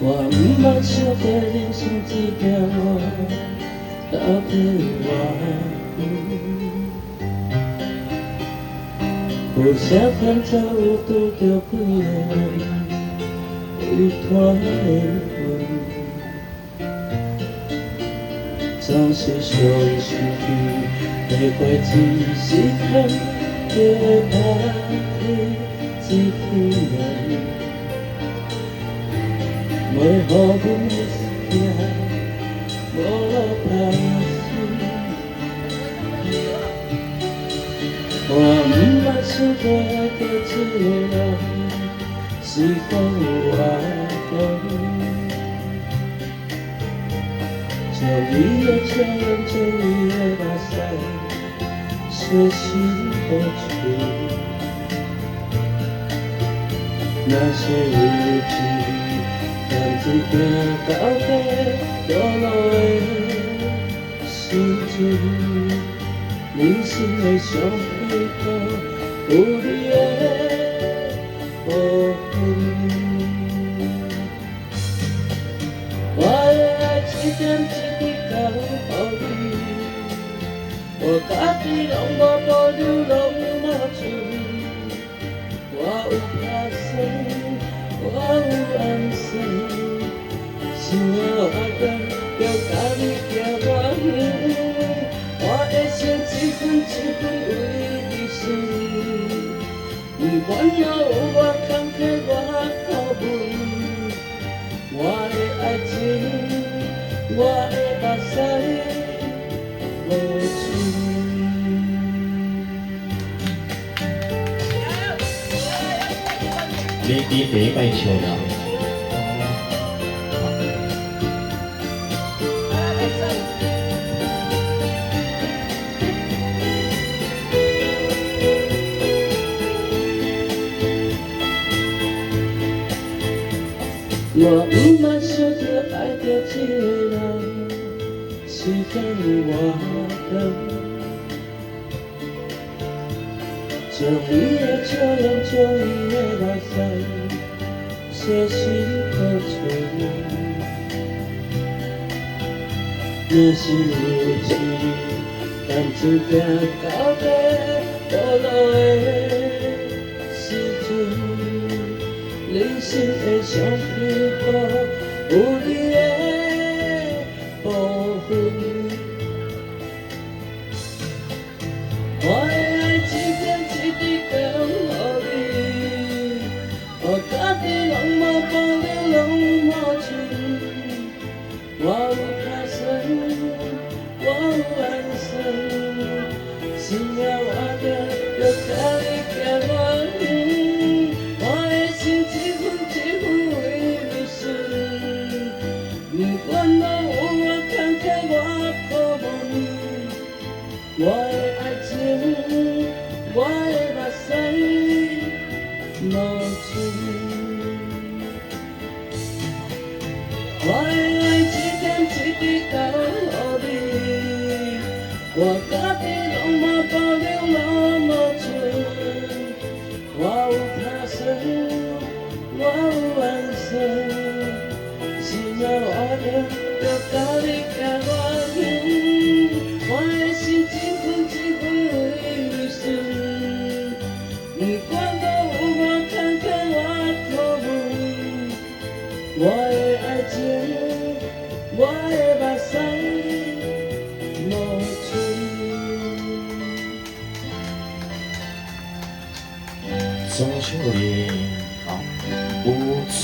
我毋捌想过人生这条路到底偌远，有啥款才有拄着几个人为拖的阮，总是想失去，会怪一时间就打开这份门。 袂予阮的声无打算，我毋捌想过爱着一个人，是否有活动？将伊的笑容，将伊的目屎，小心保存。若是有一日。 但一行到底落落的时阵，人生的上彼途有你的部分。我的爱一点一滴交予你，我家己拢无保留，拢无剩。我有打算。 我有安心，想要活得要甲你行偌远，我会想一分一分为你顺，不管要有我坎坷我苦闷，我的爱情，我的目屎无剩。 你第一摆笑人，我毋捌想着爱着一个人，时间有偌长。 将伊的笑容，将伊的目屎，小心保存。若是有一日，但一行到底落落的时阵，人生的上彼途有你的部分。我的爱一点一滴交予你，我家己拢无保留，拢无剩。我有打算，我有安心，想要活得要甲你行偌远，我的心一分一分为你顺，不管我有我坎坷我苦闷，我的爱情，我的目屎无剩。 我的爱一点一滴交予你，我家己拢无保留，拢无剩。我有打算，我有安心，想要活得要甲你行偌远，我的心一分一分为你顺，不管我有我坎坷我苦闷，我的爱情。 我的目屎无剩，总是你有剩。